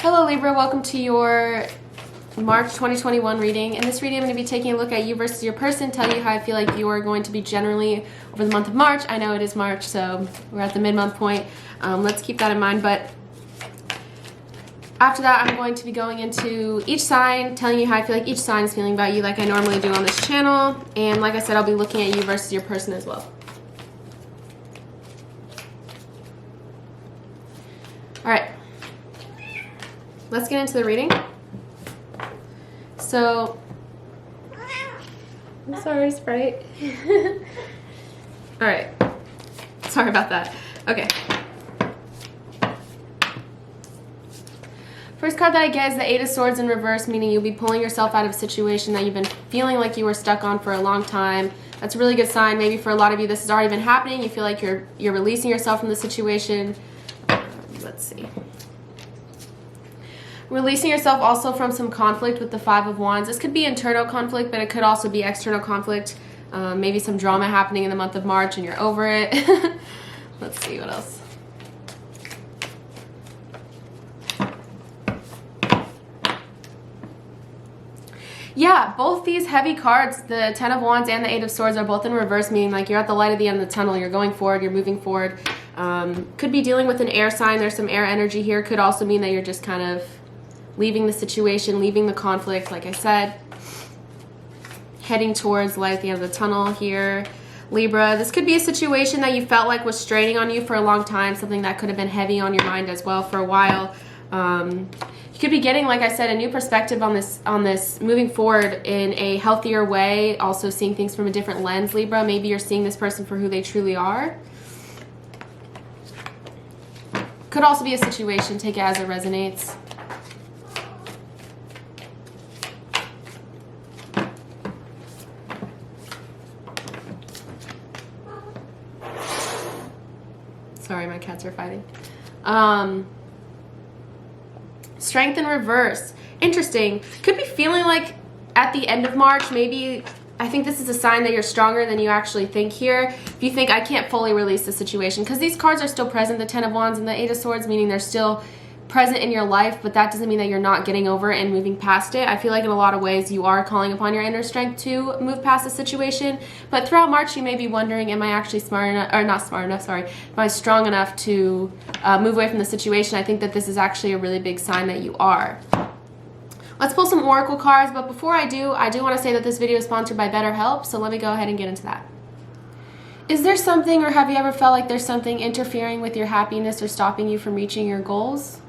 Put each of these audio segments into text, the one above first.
Hello Libra, welcome to your March 2021 reading. In this reading, I'm going to be taking a look at you versus your person, tell you how I feel like you are going to be generally over the month of March. I know it is March, so we're at the mid-month point. Let's keep that in mind, but after that, I'm going to be going into each sign, telling you how I feel like each sign is feeling about you like I normally do on this channel. And like I said, I'll be looking at you versus your person as well. All right. Let's get into the reading. So, I'm sorry, Sprite. All right. Sorry about that. Okay. First card that I get is the Eight of Swords in reverse, meaning you'll be pulling yourself out of a situation that you've been feeling like you were stuck on for a long time. That's a really good sign. Maybe for a lot of you, this has already been happening. You feel like you're releasing yourself from the situation. Let's see. Releasing yourself also from some conflict with the Five of Wands. This could be internal conflict, but it could also be external conflict. Maybe some drama happening in the month of March and you're over it. Let's see what else. Yeah, both these heavy cards, the Ten of Wands and the Eight of Swords, are both in reverse, meaning like you're at the light at the end of the tunnel. You're going forward, you're moving forward. Could be dealing with an air sign. There's some air energy here. Could also mean that you're just kind of leaving the situation, leaving the conflict, like I said. Heading towards light at the end of the tunnel here. Libra, this could be a situation that you felt like was straining on you for a long time, something that could have been heavy on your mind as well for a while. You could be getting, like I said, a new perspective on this moving forward in a healthier way, also seeing things from a different lens, Libra. Maybe you're seeing this person for who they truly are. Could also be a situation, take it as it resonates. Sorry, my cats are fighting. Strength in reverse. Interesting. Could be feeling like at the end of March, maybe, I think this is a sign that you're stronger than you actually think here. If you think, I can't fully release the situation, because these cards are still present, the Ten of Wands and the Eight of Swords, meaning they're still present in your life, but that doesn't mean that you're not getting over it and moving past it. I feel like in a lot of ways you are calling upon your inner strength to move past the situation, but throughout March you may be wondering, am I actually smart enough, or not smart enough, sorry, am I strong enough to move away from the situation? I think that this is actually a really big sign that you are. Let's pull some oracle cards, but before I do want to say that this video is sponsored by BetterHelp, so let me go ahead and get into that. Is there something, or have you ever felt like there's something interfering with your happiness or stopping you from reaching your goals?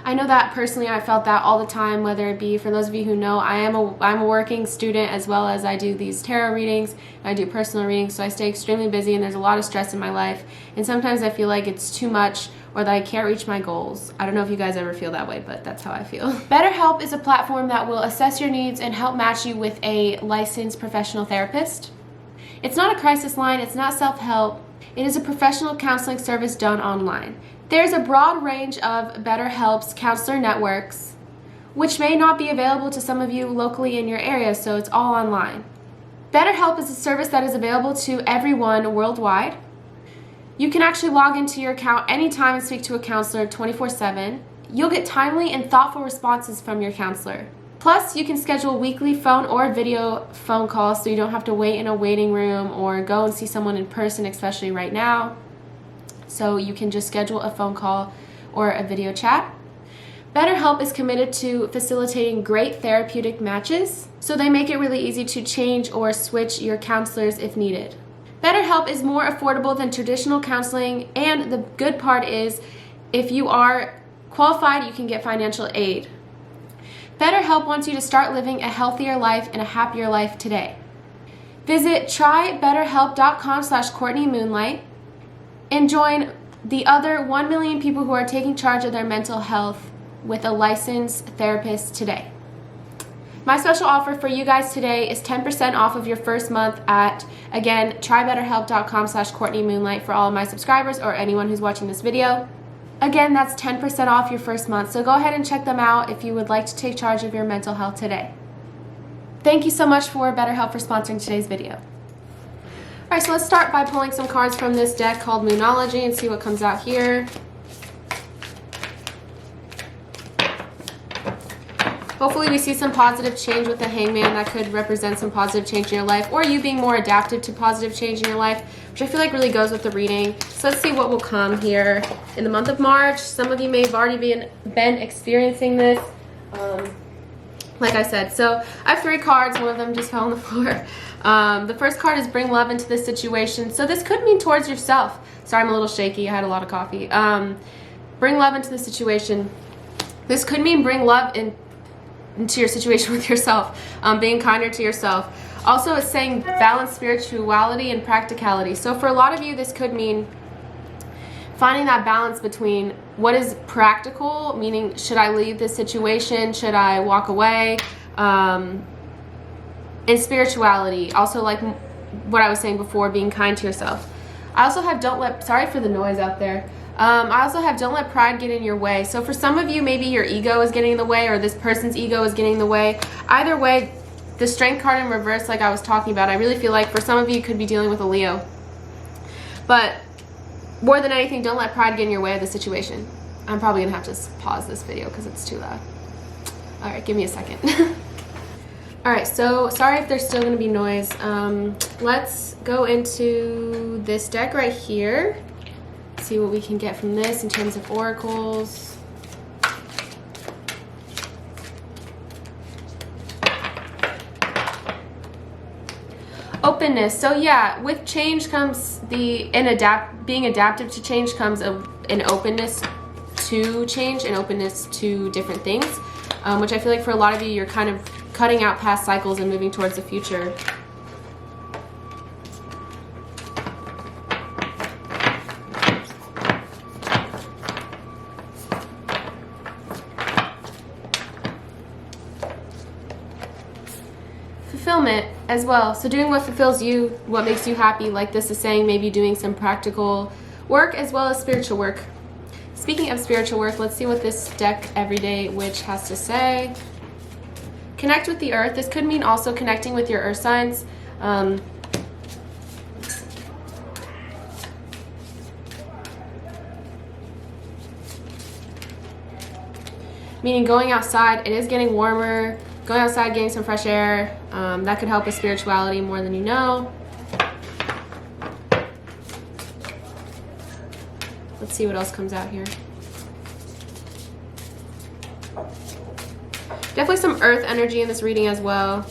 I know that personally I felt that all the time, whether it be, for those of you who know, I'm a working student, as well as I do these tarot readings, I do personal readings, so I stay extremely busy and there's a lot of stress in my life, and sometimes I feel like it's too much or that I can't reach my goals. I don't know if you guys ever feel that way, but that's how I feel. BetterHelp is a platform that will assess your needs and help match you with a licensed professional therapist. It's not a crisis line, it's not self-help, it is a professional counseling service done online. There's a broad range of BetterHelp's counselor networks, which may not be available to some of you locally in your area, so it's all online. BetterHelp is a service that is available to everyone worldwide. You can actually log into your account anytime and speak to a counselor 24/7. You'll get timely and thoughtful responses from your counselor. Plus, you can schedule weekly phone or video phone calls, so you don't have to wait in a waiting room or go and see someone in person, especially right now. So you can just schedule a phone call or a video chat. BetterHelp is committed to facilitating great therapeutic matches, so they make it really easy to change or switch your counselors if needed. BetterHelp is more affordable than traditional counseling, and the good part is, if you are qualified, you can get financial aid. BetterHelp wants you to start living a healthier life and a happier life today. Visit trybetterhelp.com/CourtneyMoonlight and join the other 1 million people who are taking charge of their mental health with a licensed therapist today. My special offer for you guys today is 10% off of your first month at, again, trybetterhelp.com/CourtneyMoonlight for all of my subscribers or anyone who's watching this video. Again, that's 10% off your first month, so go ahead and check them out if you would like to take charge of your mental health today. Thank you so much for BetterHelp for sponsoring today's video. Alright, so let's start by pulling some cards from this deck called Moonology and see what comes out here. Hopefully we see some positive change with the Hangman. That could represent some positive change in your life, or you being more adaptive to positive change in your life, which I feel like really goes with the reading. So let's see what will come here in the month of March. Some of you may have already been experiencing this. Like I said, so I have 3 cards. One of them just fell on the floor. The first card is bring love into this situation. So this could mean towards yourself. Sorry, I'm a little shaky. I had a lot of coffee. Bring love into the situation. This could mean bring love into your situation with yourself, being kinder to yourself. Also, it's saying balance spirituality and practicality. So for a lot of you, this could mean finding that balance between what is practical, meaning should I leave this situation, should I walk away, and spirituality. Also, like what I was saying before, being kind to yourself. I also have sorry for the noise out there. I also have don't let pride get in your way. So for some of you, maybe your ego is getting in the way, or this person's ego is getting in the way. Either way, the Strength card in reverse, like I was talking about, I really feel like for some of you, you could be dealing with a Leo. But more than anything, don't let pride get in your way of the situation. I'm probably going to have to pause this video because it's too loud. All right, give me a second. All right, so sorry if there's still going to be noise. Let's go into this deck right here. See what we can get from this in terms of oracles. Openness. So yeah, with change comes being adaptive to change comes an openness to change, an openness to different things, which I feel like for a lot of you, you're kind of cutting out past cycles and moving towards the future. Fulfillment as well. So doing what fulfills you, what makes you happy, like this is saying, maybe doing some practical work as well as spiritual work. Speaking of spiritual work, let's see what this deck Everyday Witch has to say. Connect with the earth. This could mean also connecting with your earth signs. Meaning going outside. It is getting warmer. Going outside, getting some fresh air. That could help with spirituality more than you know. Let's see what else comes out here. Definitely some earth energy in this reading as well.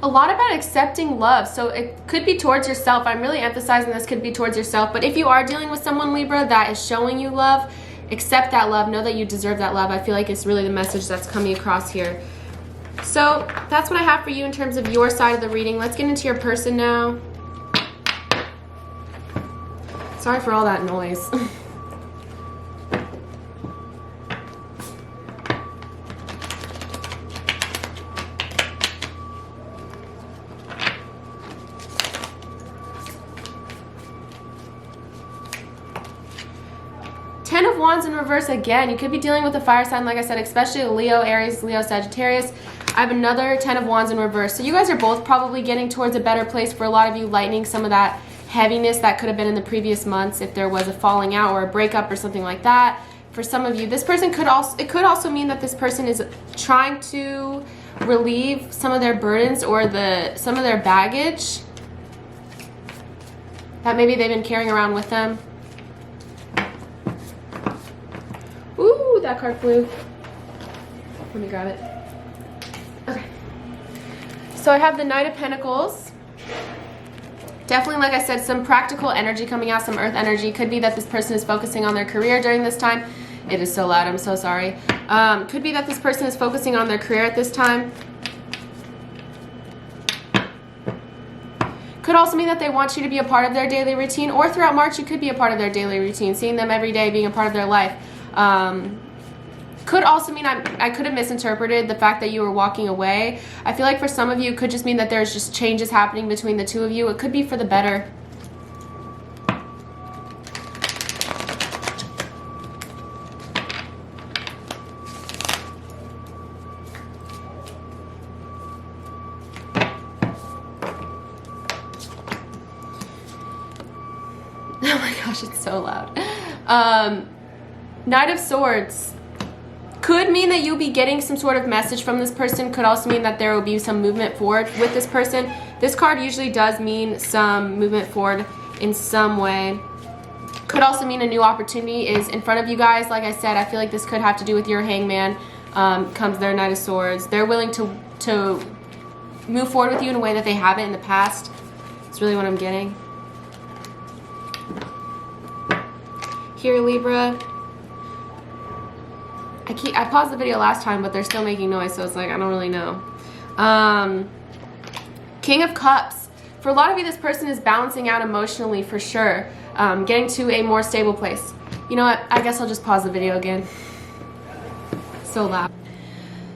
A lot about accepting love. So it could be towards yourself. I'm really emphasizing this could be towards yourself. But if you are dealing with someone, Libra, that is showing you love, accept that love. Know that you deserve that love. I feel like it's really the message that's coming across here. So that's what I have for you in terms of your side of the reading. Let's get into your person now. Sorry for all that noise. Ten of Wands in reverse again. You could be dealing with a fire sign, like I said, especially Leo, Aries, Leo, Sagittarius. I have another 10 of Wands in reverse. So you guys are both probably getting towards a better place. For a lot of you, lightening some of that heaviness that could have been in the previous months if there was a falling out or a breakup or something like that. For some of you, this person could also mean that this person is trying to relieve some of their burdens or some of their baggage that maybe they've been carrying around with them. Ooh, that card flew. Let me grab it. Okay. So I have the Knight of Pentacles. Definitely, like I said, some practical energy coming out, some earth energy. Could be that this person is focusing on their career during this time. It is so loud, I'm so sorry. Could be that this person is focusing on their career at this time. Could also mean that they want you to be a part of their daily routine, or throughout March you could be a part of their daily routine, seeing them every day, being a part of their life. Could also mean I could have misinterpreted the fact that you were walking away. I feel like for some of you, it could just mean that there's just changes happening between the two of you. It could be for the better. Oh my gosh, it's so loud. Knight of Swords. Could mean that you'll be getting some sort of message from this person. Could also mean that there will be some movement forward with this person. This card usually does mean some movement forward in some way. Could also mean a new opportunity is in front of you guys. Like I said, I feel like this could have to do with your Hangman. Comes their Knight of Swords. They're willing to move forward with you in a way that they haven't in the past. That's really what I'm getting. Here, Libra. I paused the video last time, but they're still making noise, so it's like, I don't really know. King of Cups. For a lot of you, this person is balancing out emotionally for sure. Getting to a more stable place. You know what? I guess I'll just pause the video again. So loud.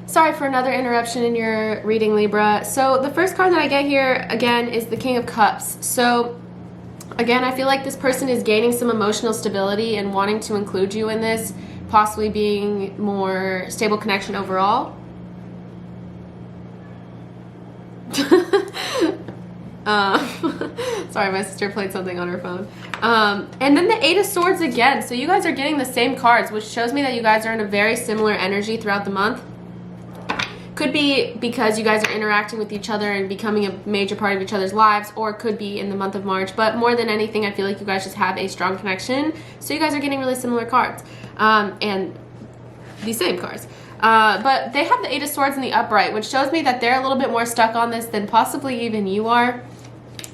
Sorry for another interruption in your reading, Libra. So the first card that I get here, again, is the King of Cups. So again, I feel like this person is gaining some emotional stability and wanting to include you in this, possibly being more stable connection overall. Sorry, my sister played something on her phone. And then the Eight of Swords again. So you guys are getting the same cards, which shows me that you guys are in a very similar energy throughout the month. Could be because you guys are interacting with each other and becoming a major part of each other's lives, or it could be in the month of March. But more than anything, I feel like you guys just have a strong connection. So you guys are getting really similar cards. And the same cards. But they have the Eight of Swords in the upright, which shows me that they're a little bit more stuck on this than possibly even you are.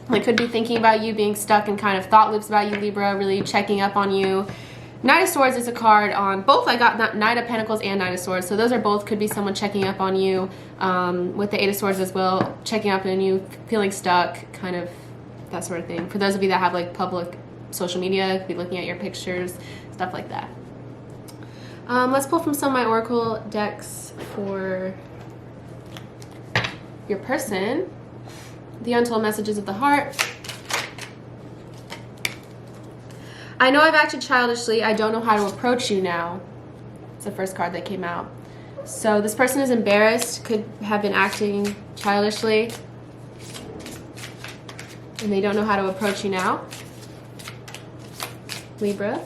They could be thinking about you, being stuck in kind of thought loops about you, Libra, really checking up on you. Knight of Swords is a card on both. I got Knight of Pentacles and Knight of Swords. So those are both, could be someone checking up on you with the Eight of Swords as well, checking up on you, feeling stuck, kind of that sort of thing. For those of you that have like public social media, could be looking at your pictures, stuff like that. Let's pull from some of my Oracle decks for your person. The Untold Messages of the Heart. I know I've acted childishly. I don't know how to approach you now. It's the first card that came out. So this person is embarrassed, could have been acting childishly, and they don't know how to approach you now. Libra.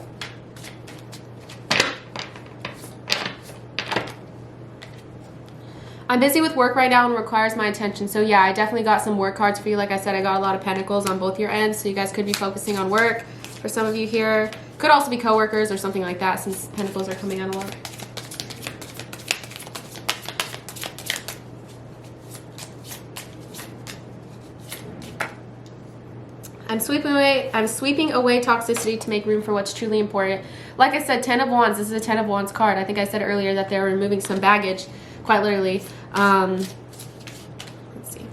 I'm busy with work right now and requires my attention. So yeah, I definitely got some work cards for you. Like I said, I got a lot of pentacles on both your ends, so you guys could be focusing on work. For some of you here, could also be coworkers or something like that, since pentacles are coming out a lot. I'm sweeping away toxicity to make room for what's truly important. Like I said, 10 of Wands. This is a 10 of Wands card. I think I said earlier that they're removing some baggage, quite literally. Let's see.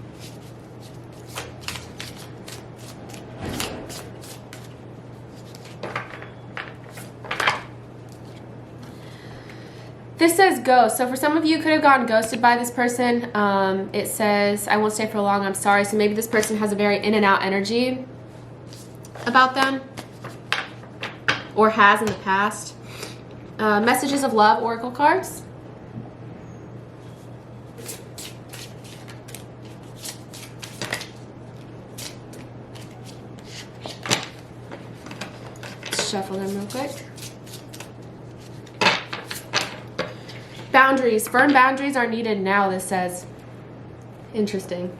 This says ghost. So for some of you, could have gotten ghosted by this person. It says, I won't stay for long, I'm sorry. So maybe this person has a very in and out energy about them, or has in the past. Messages of Love Oracle cards. Shuffle them real quick. Boundaries. Firm boundaries are needed now, this says. Interesting.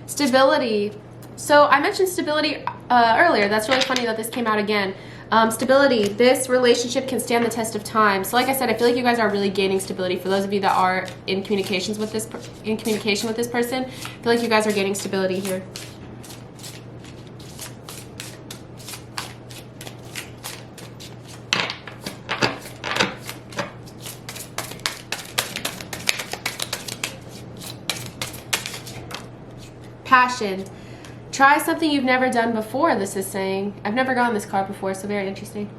Stability. So I mentioned stability earlier. That's really funny that this came out again. Stability. This relationship can stand the test of time. So like I said, I feel like you guys are really gaining stability. For those of you that are in communication with this person, I feel like you guys are gaining stability here. Passion. Try something you've never done before, this is saying. I've never gotten this card before, so very interesting.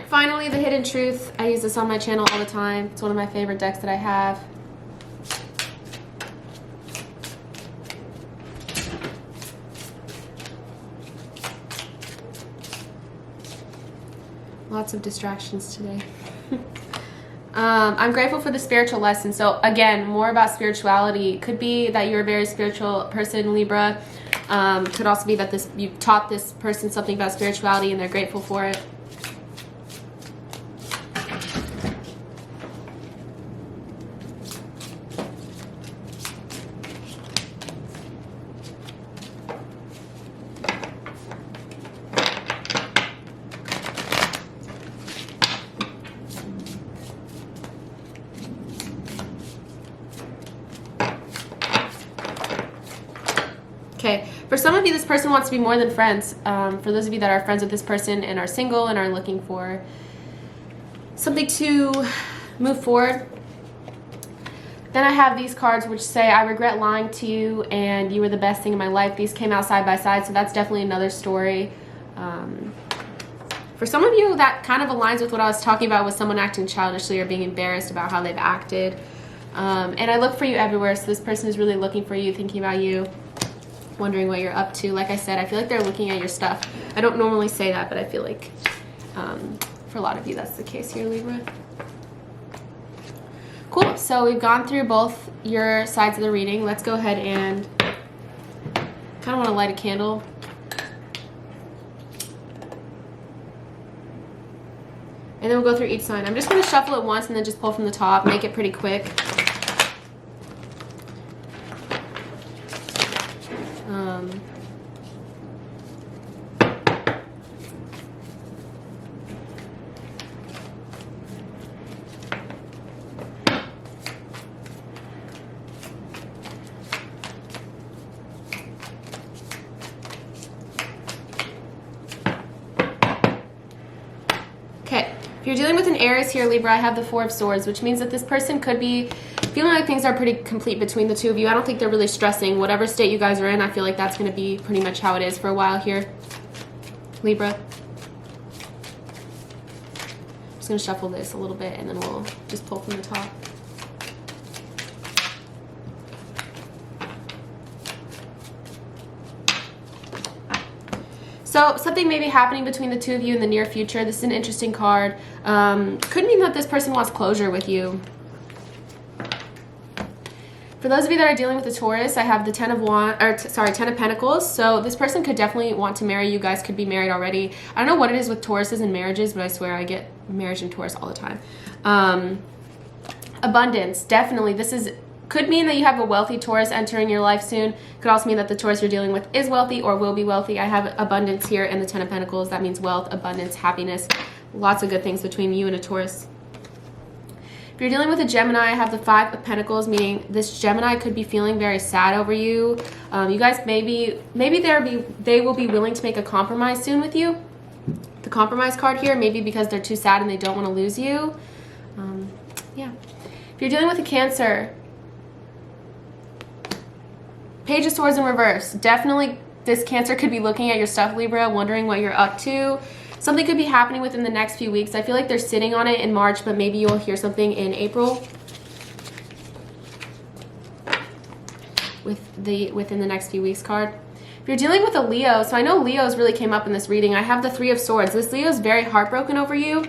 Finally, the Hidden Truth. I use this on my channel all the time. It's one of my favorite decks that I have. Lots of distractions today. I'm grateful for the spiritual lesson. So again, more about spirituality. Could be that you're a very spiritual person, Libra. Could also be that you taught this person something about spirituality and they're grateful for it. Okay, for some of you, this person wants to be more than friends. For those of you that are friends with this person and are single and are looking for something to move forward. Then I have these cards which say, I regret lying to you and you were the best thing in my life. These came out side by side, so that's definitely another story. For some of you, that kind of aligns with what I was talking about with someone acting childishly or being embarrassed about how they've acted. And I look for you everywhere, so this person is really looking for you, thinking about you, wondering what you're up to. Like I said, I feel like they're looking at your stuff. I don't normally say that, but I feel like for a lot of you that's the case here, Libra. Cool, so we've gone through both your sides of the reading. Let's go ahead and kind of want to light a candle. And then we'll go through each sign. I'm just going to shuffle it once and then just pull from the top, make it pretty quick. Okay, if you're dealing with an Aries here, Libra, I have the Four of Swords, which means that this person could be feeling like things are pretty complete between the two of you. I don't think they're really stressing. Whatever state you guys are in, I feel like that's going to be pretty much how it is for a while here, Libra. I'm just going to shuffle this a little bit and then we'll just pull from the top. So something may be happening between the two of you in the near future. This is an interesting card. Could mean that this person wants closure with you. For those of you that are dealing with a Taurus, I have the Ten of Pentacles. So this person could definitely want to marry you. You guys could be married already. I don't know what it is with Tauruses and marriages, but I swear I get marriage and Taurus all the time. Abundance, definitely. Could mean that you have a wealthy Taurus entering your life soon. Could also mean that the Taurus you're dealing with is wealthy or will be wealthy. I have abundance here and the Ten of Pentacles. That means wealth, abundance, happiness. Lots of good things between you and a Taurus. If you're dealing with a Gemini, I have the Five of Pentacles, meaning this Gemini could be feeling very sad over you. You guys maybe they will be willing to make a compromise soon with you. The compromise card here, maybe because they're too sad and they don't want to lose you. Yeah. If you're dealing with a Cancer, Page of Swords in reverse. Definitely this Cancer could be looking at your stuff, Libra, wondering what you're up to. Something could be happening within the next few weeks. I feel like they're sitting on it in March, but maybe you'll hear something in April. Within the next few weeks card. If you're dealing with a Leo, so I know Leo's really came up in this reading. I have the Three of Swords. This Leo is very heartbroken over you.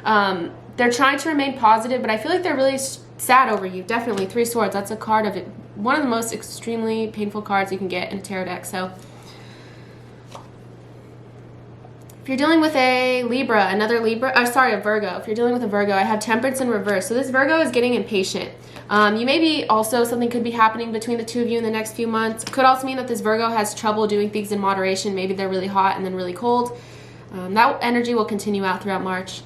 They're trying to remain positive, but I feel like they're really sad over you. Definitely, Three of Swords. That's a card of it. One of the most extremely painful cards you can get in a tarot deck. So if you're dealing with a Libra, a Virgo. If you're dealing with a Virgo, I have Temperance in reverse. So this Virgo is getting impatient. You may be also, something could be happening between the two of you in the next few months. Could also mean that this Virgo has trouble doing things in moderation. Maybe they're really hot and then really cold. That energy will continue out throughout March.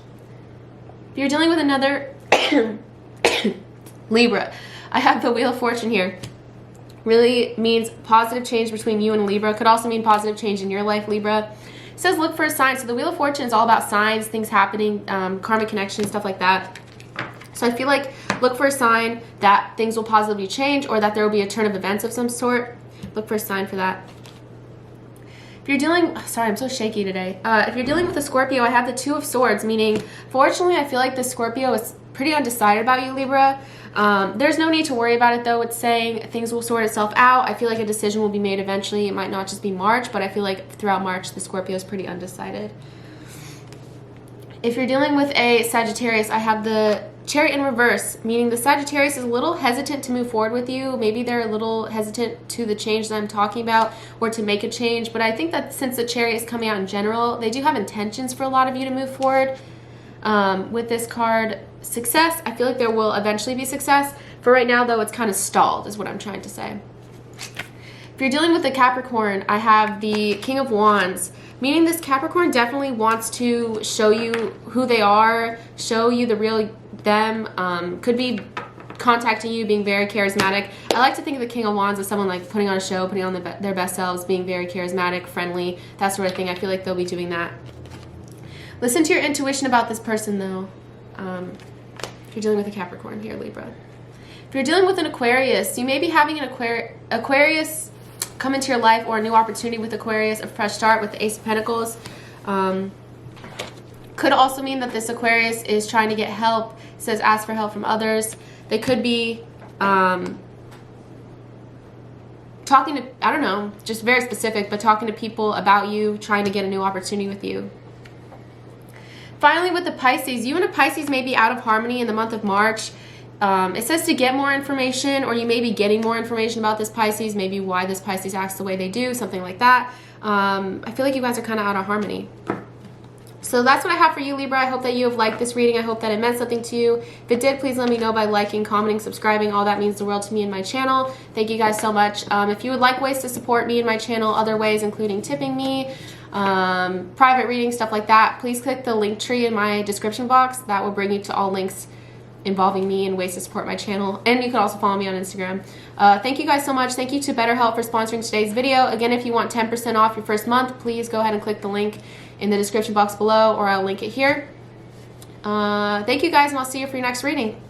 If you're dealing with another Libra, I have the Wheel of Fortune here. Really means positive change between you and Libra. Could also mean positive change in your life, Libra. It says look for a sign. So the Wheel of Fortune is all about signs, things happening, karmic connections, stuff like that. So I feel like look for a sign that things will positively change or that there will be a turn of events of some sort. Look for a sign for that. If you're dealing, sorry, I'm so shaky today. If you're dealing with a Scorpio, I have the Two of Swords, meaning, fortunately, I feel like the Scorpio is pretty undecided about you, Libra. There's no need to worry about it, though. It's saying things will sort itself out. I feel like a decision will be made eventually. It might not just be March, but I feel like throughout March, the Scorpio is pretty undecided. If you're dealing with a Sagittarius, I have the Chariot in reverse, meaning the Sagittarius is a little hesitant to move forward with you. Maybe they're a little hesitant to the change that I'm talking about or to make a change. But I think that since the Chariot is coming out in general, they do have intentions for a lot of you to move forward. With this card, success, I feel like there will eventually be success. For right now, though, it's kind of stalled is what I'm trying to say. If you're dealing with a Capricorn, I have the King of Wands, meaning this Capricorn definitely wants to show you who they are, show you the real them, could be contacting you, being very charismatic. I like to think of the King of Wands as someone like putting on a show, putting on their best selves, being very charismatic, friendly, that sort of thing. I feel like they'll be doing that. Listen to your intuition about this person, though, if you're dealing with a Capricorn here, Libra. If you're dealing with an Aquarius, you may be having an Aquarius come into your life, or a new opportunity with Aquarius, a fresh start with the Ace of Pentacles. Could also mean that this Aquarius is trying to get help. It says ask for help from others. They could be talking to, I don't know, just very specific, but talking to people about you, trying to get a new opportunity with you. Finally, with the Pisces, you and a Pisces may be out of harmony in the month of March. It says to get more information, or you may be getting more information about this Pisces, maybe why this Pisces acts the way they do, something like that. I feel like you guys are kind of out of harmony. So that's what I have for you, Libra. I hope that you have liked this reading. I hope that it meant something to you. If it did, please let me know by liking, commenting, subscribing. All that means the world to me and my channel. Thank you guys so much. If you would like ways to support me and my channel, other ways including tipping me, private reading, stuff like that, please click the link tree in my description box. That will bring you to all links involving me and ways to support my channel. And you can also follow me on Instagram. Thank you guys so much. Thank you to BetterHelp for sponsoring today's video. Again, if you want 10% off your first month, please go ahead and click the link in the description box below, or I'll link it here. Thank you guys, and I'll see you for your next reading.